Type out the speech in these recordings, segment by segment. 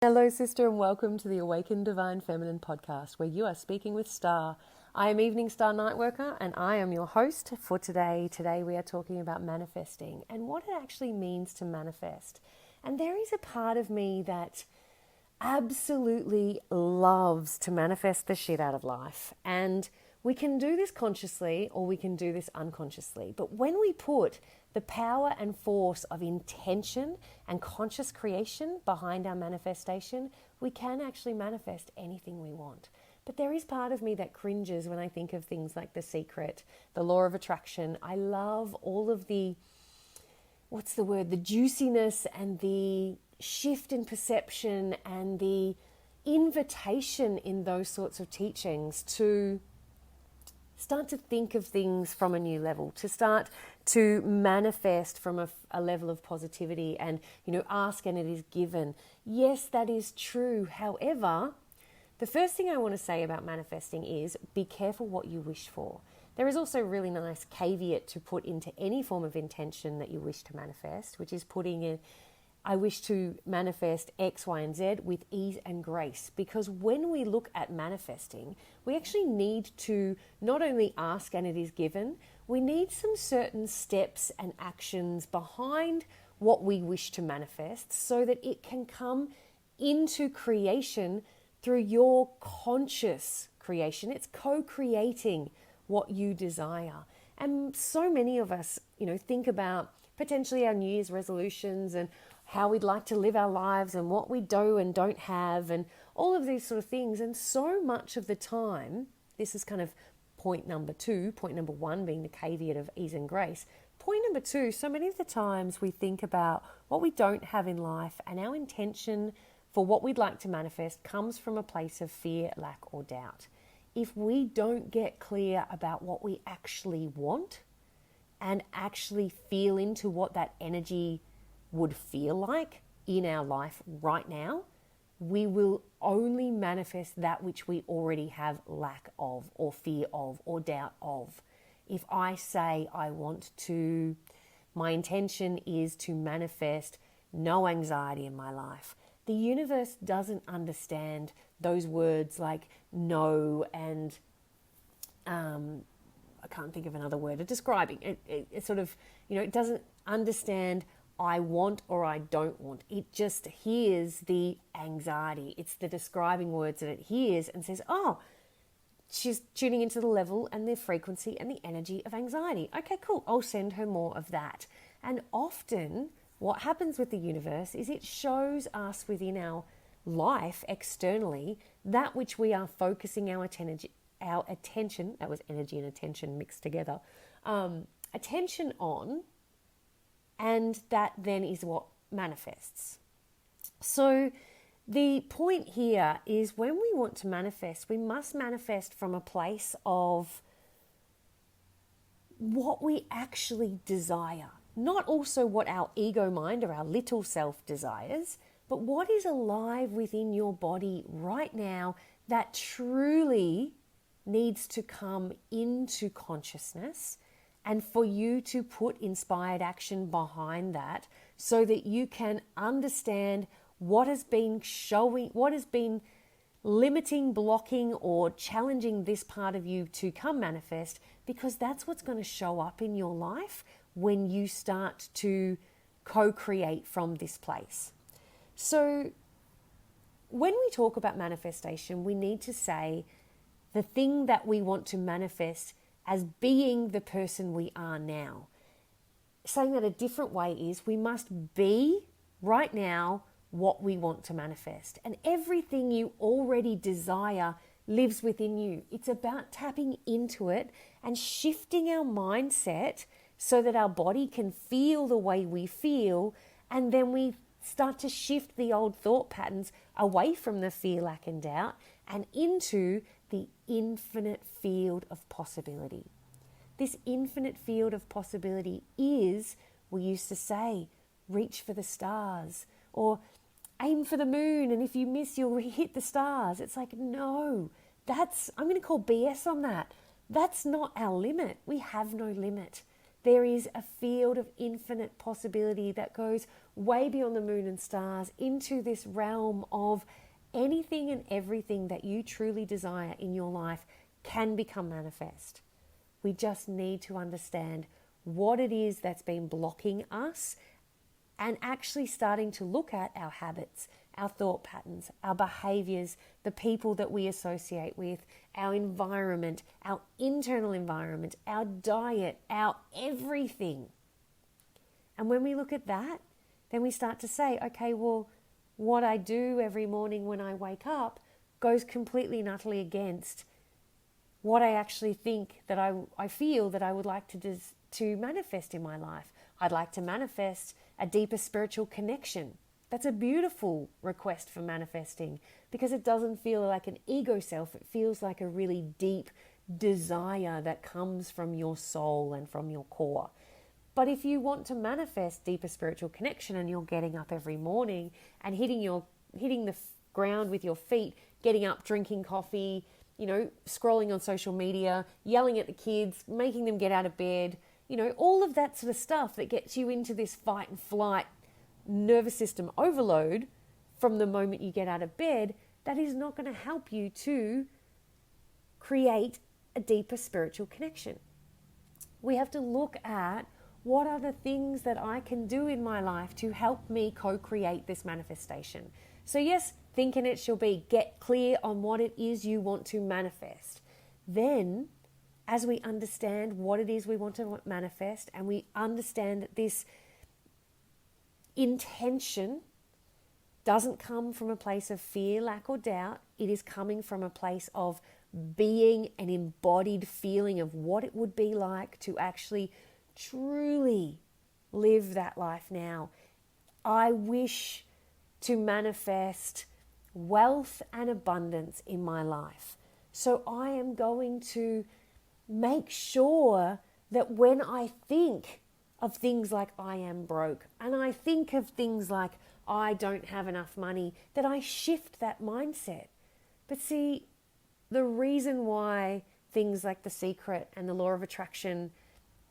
Hello, sister, and welcome to the Awakened Divine Feminine podcast, where you are speaking with Star. I am Evening Star Nightworker, and I am your host for today. Today, we are talking about manifesting and what it actually means to manifest. And there is a part of me that absolutely loves to manifest the shit out of life. And we can do this consciously or we can do this unconsciously. But when we put the power and force of intention and conscious creation behind our manifestation, we can actually manifest anything we want. But there is part of me that cringes when I think of things like The Secret, the law of attraction. I love all of the, the juiciness and the shift in perception and the invitation in those sorts of teachings to start to think of things from a new level, to start to manifest from a level of positivity and, ask and it is given. Yes, that is true. However, the first thing I want to say about manifesting is be careful what you wish for. There is also a really nice caveat to put into any form of intention that you wish to manifest, which is putting in, I wish to manifest X, Y, and Z with ease and grace. Because when we look at manifesting, we actually need to not only ask and it is given, we need some certain steps and actions behind what we wish to manifest so that it can come into creation through your conscious creation. It's co-creating what you desire. And so many of us, think about potentially our New Year's resolutions and how we'd like to live our lives and what we do and don't have and all of these sort of things. And so much of the time, this is kind of point number two, point number one being the caveat of ease and grace. Point number two, so many of the times we think about what we don't have in life and our intention for what we'd like to manifest comes from a place of fear, lack, or doubt. If we don't get clear about what we actually want and actually feel into what that energy would feel like in our life right now, we will only manifest that which we already have lack of or fear of or doubt of. If I say my intention is to manifest no anxiety in my life, the universe doesn't understand those words like no and I can't think of another word of describing it. It sort of, it doesn't understand I want or I don't want. It just hears the anxiety. It's the describing words that it hears and says, oh, she's tuning into the level and the frequency and the energy of anxiety. Okay, cool. I'll send her more of that. And often what happens with the universe is it shows us within our life externally that which we are focusing our attention, that was energy and attention mixed together, attention on, and that then is what manifests. So the point here is when we want to manifest, we must manifest from a place of what we actually desire. Not also what our ego mind or our little self desires, but what is alive within your body right now that truly needs to come into consciousness, and for you to put inspired action behind that so that you can understand what has been limiting, blocking, or challenging this part of you to come manifest, because that's what's going to show up in your life when you start to co-create from this place. So when we talk about manifestation, we need to say the thing that we want to manifest as being the person we are now. Saying that a different way is we must be right now what we want to manifest. And everything you already desire lives within you. It's about tapping into it and shifting our mindset so that our body can feel the way we feel, and then we start to shift the old thought patterns away from the fear, lack, and doubt and into the infinite field of possibility. This infinite field of possibility is, we used to say, reach for the stars or aim for the moon, and if you miss, you'll hit the stars. It's like, no, I'm going to call BS on that. That's not our limit. We have no limit. There is a field of infinite possibility that goes way beyond the moon and stars into this realm of anything and everything that you truly desire in your life can become manifest. We just need to understand what it is that's been blocking us and actually starting to look at our habits, our thought patterns, our behaviors, the people that we associate with, our environment, our internal environment, our diet, our everything. And when we look at that, then we start to say, okay, well, what I do every morning when I wake up goes completely and utterly against what I actually think that I feel that I would like to manifest in my life. I'd like to manifest a deeper spiritual connection. That's a beautiful request for manifesting because it doesn't feel like an ego self. It feels like a really deep desire that comes from your soul and from your core. But if you want to manifest deeper spiritual connection and you're getting up every morning and hitting the ground with your feet, getting up, drinking coffee, scrolling on social media, yelling at the kids, making them get out of bed, all of that sort of stuff that gets you into this fight and flight nervous system overload from the moment you get out of bed, that is not going to help you to create a deeper spiritual connection. We have to look at what are the things that I can do in my life to help me co-create this manifestation. So yes, think and it shall be. Get clear on what it is you want to manifest. Then, as we understand what it is we want to manifest and we understand that this intention doesn't come from a place of fear, lack, or doubt. It is coming from a place of being an embodied feeling of what it would be like to actually truly live that life now. I wish to manifest wealth and abundance in my life. So I am going to make sure that when I think of things like I am broke and I think of things like I don't have enough money, that I shift that mindset. But see, the reason why things like The Secret and the Law of Attraction,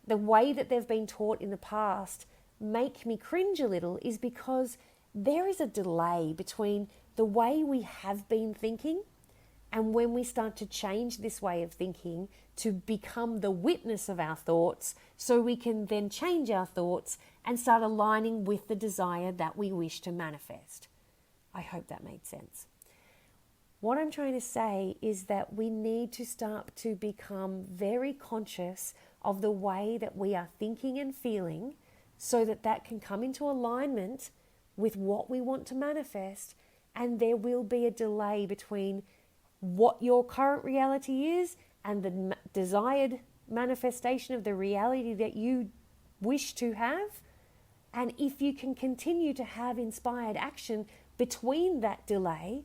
the way that they've been taught in the past, make me cringe a little is because there is a delay between the way we have been thinking and when we start to change this way of thinking to become the witness of our thoughts so we can then change our thoughts and start aligning with the desire that we wish to manifest. I hope that made sense. What I'm trying to say is that we need to start to become very conscious of the way that we are thinking and feeling so that that can come into alignment with what we want to manifest, and there will be a delay between what your current reality is and the desired manifestation of the reality that you wish to have. And if you can continue to have inspired action between that delay,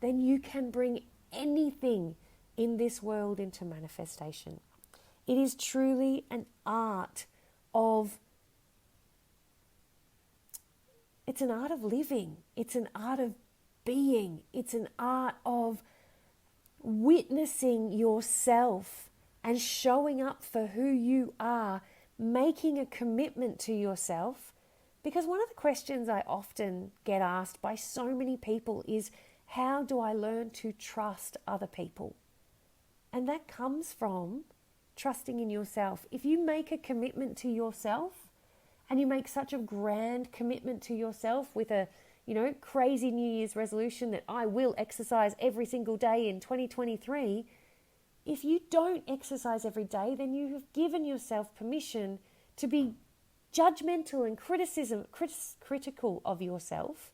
then you can bring anything in this world into manifestation. It is truly an art of living. It's an art of being. It's an art of witnessing yourself and showing up for who you are, making a commitment to yourself. Because one of the questions I often get asked by so many people is, how do I learn to trust other people? And that comes from trusting in yourself. If you make a commitment to yourself and you make such a grand commitment to yourself with a crazy New Year's resolution that I will exercise every single day in 2023, if you don't exercise every day, then you have given yourself permission to be judgmental and critical of yourself.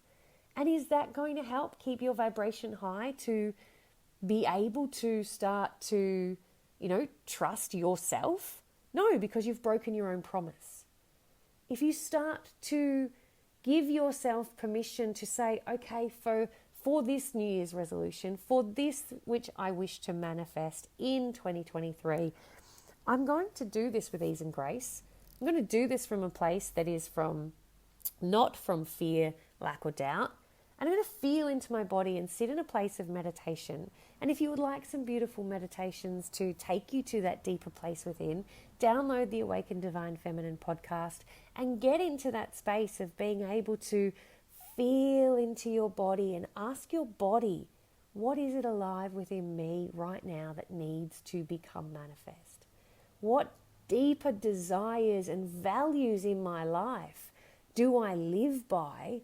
And is that going to help keep your vibration high to be able to start to, trust yourself? No, because you've broken your own promise. If you start to give yourself permission to say, okay, for this New Year's resolution, for this which I wish to manifest in 2023, I'm going to do this with ease and grace. I'm going to do this from a place that is not from fear, lack, or doubt. And I'm going to feel into my body and sit in a place of meditation. And if you would like some beautiful meditations to take you to that deeper place within, download the Awaken Divine Feminine podcast and get into that space of being able to feel into your body and ask your body, what is it alive within me right now that needs to become manifest? What deeper desires and values in my life do I live by?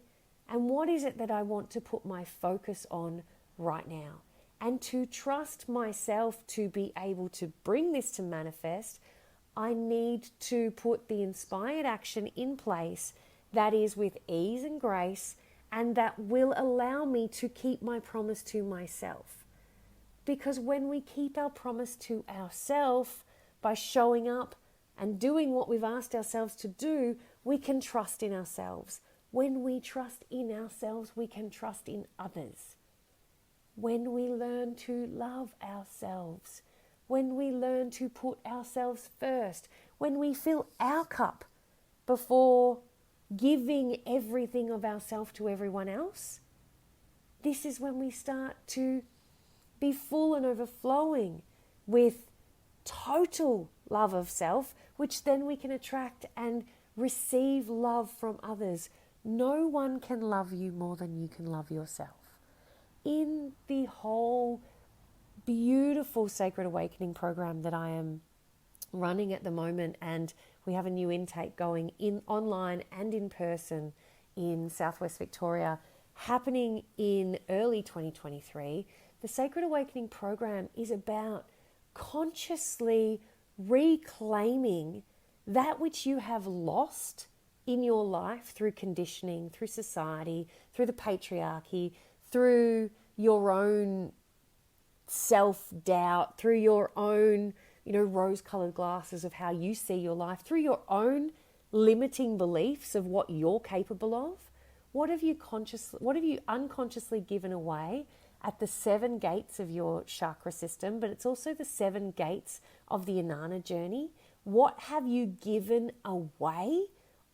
And what is it that I want to put my focus on right now? And to trust myself to be able to bring this to manifest, I need to put the inspired action in place that is with ease and grace, and that will allow me to keep my promise to myself. Because when we keep our promise to ourselves by showing up and doing what we've asked ourselves to do, we can trust in ourselves. When we trust in ourselves, we can trust in others. When we learn to love ourselves, when we learn to put ourselves first, when we fill our cup before giving everything of ourselves to everyone else, this is when we start to be full and overflowing with total love of self, which then we can attract and receive love from others. No one can love you more than you can love yourself. In the whole beautiful Sacred Awakening program that I am running at the moment, and we have a new intake going in online and in person in Southwest Victoria, happening in early 2023. The Sacred Awakening program is about consciously reclaiming that which you have lost in your life through conditioning, through society, through the patriarchy, through your own self-doubt, through your own, rose-colored glasses of how you see your life, through your own limiting beliefs of what you're capable of. What have you unconsciously given away at the 7 gates of your chakra system, but it's also the 7 gates of the Inanna journey? What have you given away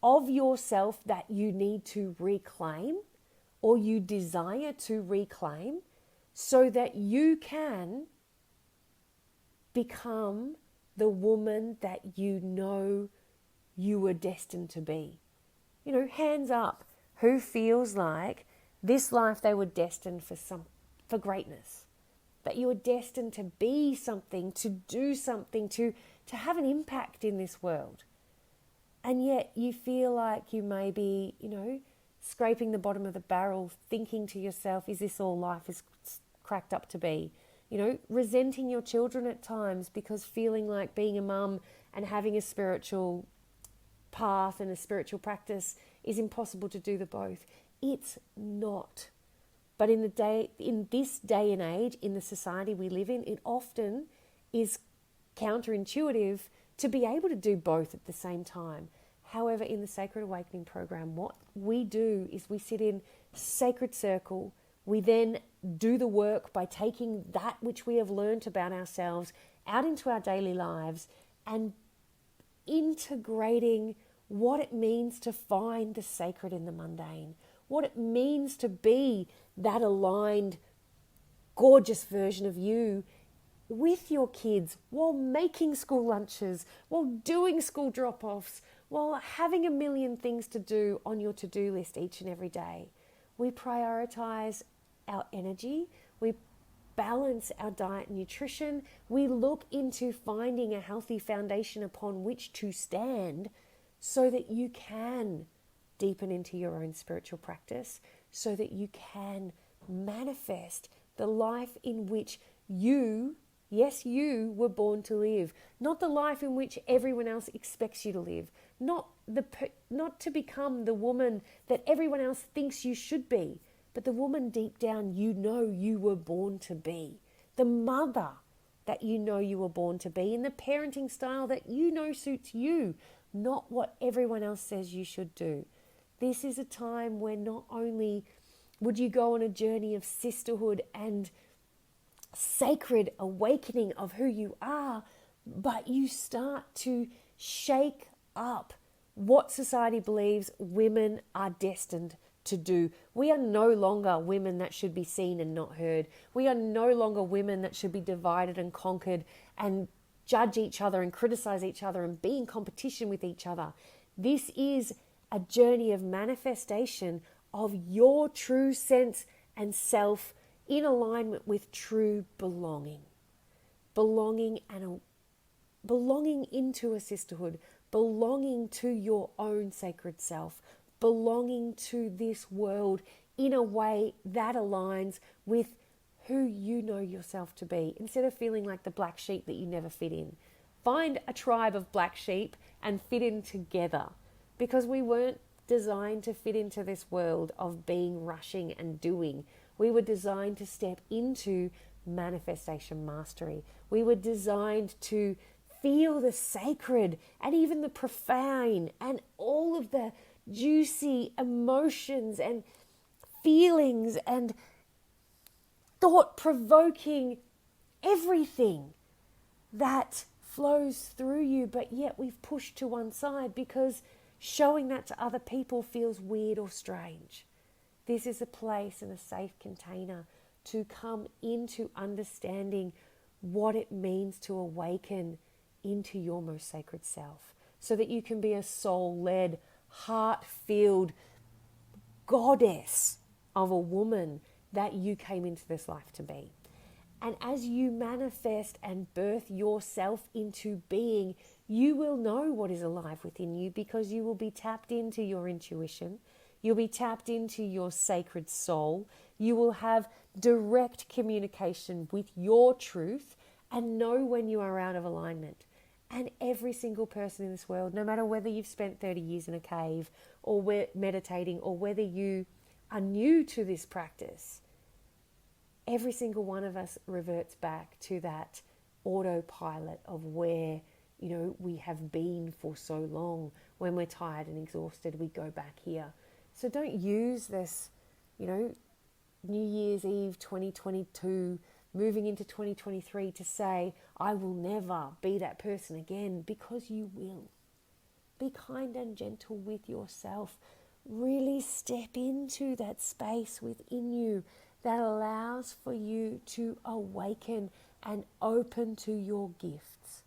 of yourself that you need to reclaim, or you desire to reclaim, so that you can become the woman that you know you were destined to be? Hands up, who feels like this life they were destined for greatness, that you were destined to be something, to do something, to have an impact in this world. And yet you feel like you may be, scraping the bottom of the barrel, thinking to yourself, is this all life is cracked up to be? Resenting your children at times because feeling like being a mum and having a spiritual path and a spiritual practice is impossible to do the both. It's not. But in this day and age, in the society we live in, it often is counterintuitive to be able to do both at the same time. However, in the Sacred Awakening program, what we do is we sit in sacred circle. We then do the work by taking that which we have learned about ourselves out into our daily lives and integrating what it means to find the sacred in the mundane, what it means to be that aligned, gorgeous version of you with your kids while making school lunches, while doing school drop-offs, while having a million things to do on your to-do list each and every day. We prioritize our energy, we balance our diet and nutrition, we look into finding a healthy foundation upon which to stand so that you can deepen into your own spiritual practice, so that you can manifest the life in which you were born to live, not the life in which everyone else expects you to live, not to become the woman that everyone else thinks you should be, but the woman deep down you were born to be, the mother that you were born to be, in the parenting style that suits you, not what everyone else says you should do. This is a time where not only would you go on a journey of sisterhood and sacred awakening of who you are, but you start to shake up what society believes women are destined to do. We are no longer women that should be seen and not heard. We are no longer women that should be divided and conquered and judge each other and criticize each other and be in competition with each other. This is a journey of manifestation of your true sense and self in alignment with true belonging. Belonging into a sisterhood, belonging to your own sacred self, belonging to this world in a way that aligns with who you know yourself to be, instead of feeling like the black sheep that you never fit in. Find a tribe of black sheep and fit in together, because we weren't designed to fit into this world of being, rushing and doing. We were designed to step into manifestation mastery. We were designed to feel the sacred and even the profane and all of the juicy emotions and feelings and thought-provoking everything that flows through you, but yet we've pushed to one side because showing that to other people feels weird or strange. This is a place and a safe container to come into understanding what it means to awaken into your most sacred self, so that you can be a soul-led, heart-filled goddess of a woman that you came into this life to be. And as you manifest and birth yourself into being, you will know what is alive within you, because you will be tapped into your intuition. You'll be tapped into your sacred soul. You will have direct communication with your truth and know when you are out of alignment. And every single person in this world, no matter whether you've spent 30 years in a cave or meditating, or whether you are new to this practice, every single one of us reverts back to that autopilot of where, we have been for so long. When we're tired and exhausted, we go back here. So don't use this, New Year's Eve 2022, moving into 2023 to say, I will never be that person again, because you will. Be kind and gentle with yourself. Really step into that space within you that allows for you to awaken and open to your gifts,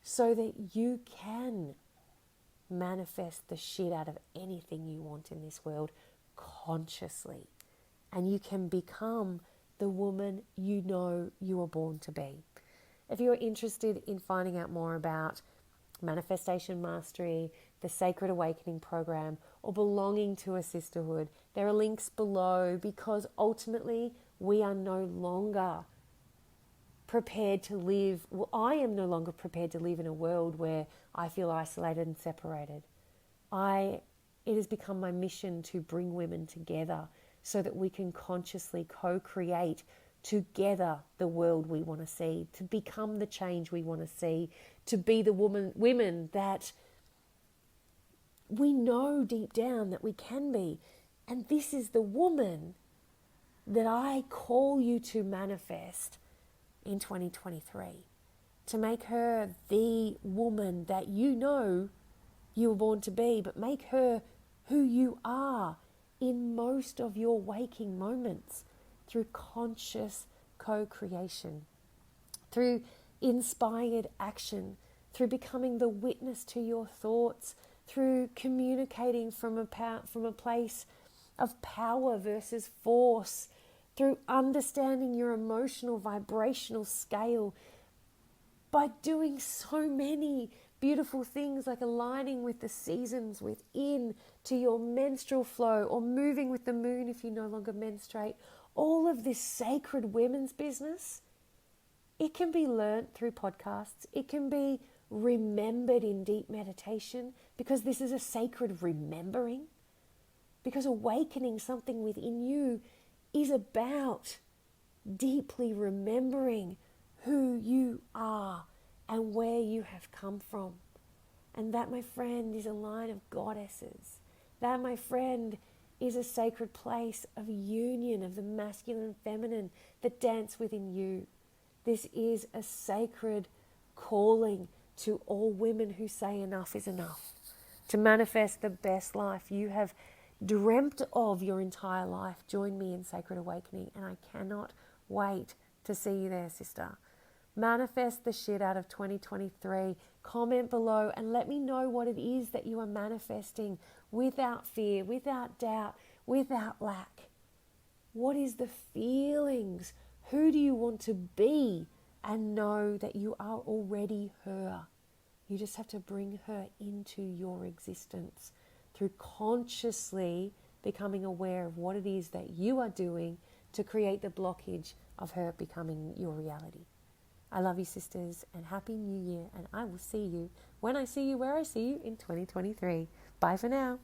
so that you can manifest the shit out of anything you want in this world consciously. And you can become the woman you know you were born to be. If you're interested in finding out more about Manifestation Mastery, the Sacred Awakening Program, or belonging to a sisterhood, there are links below, because ultimately we are no longer prepared to live. Well, I am no longer prepared to live in a world where I feel isolated and separated. It has become my mission to bring women together so that we can consciously co-create together the world we want to see, to become the change we want to see, to be the women that we know deep down that we can be. And this is the woman that I call you to manifest in 2023, to make her the woman that you know you were born to be, but make her who you are in most of your waking moments, through conscious co-creation, through inspired action, through becoming the witness to your thoughts, through communicating from a place of power versus force, through understanding your emotional vibrational scale, by doing so many beautiful things like aligning with the seasons within to your menstrual flow, or moving with the moon if you no longer menstruate. All of this sacred women's business, it can be learnt through podcasts. It can be remembered in deep meditation, because this is a sacred remembering. Because awakening something within you is about deeply remembering who you are and where you have come from. And that, my friend, is a line of goddesses. That, my friend, is a sacred place of union of the masculine and feminine that dance within you. This is a sacred calling to all women who say enough is enough, to manifest the best life you have dreamt of your entire life, join me in Sacred Awakening. And I cannot wait to see you there, sister. Manifest the shit out of 2023. Comment below and let me know what it is that you are manifesting without fear, without doubt, without lack. What is the feelings? Who do you want to be? And know that you are already her. You just have to bring her into your existence through consciously becoming aware of what it is that you are doing to create the blockage of her becoming your reality. I love you, sisters, and Happy New Year. And I will see you when I see you, where I see you in 2023. Bye for now.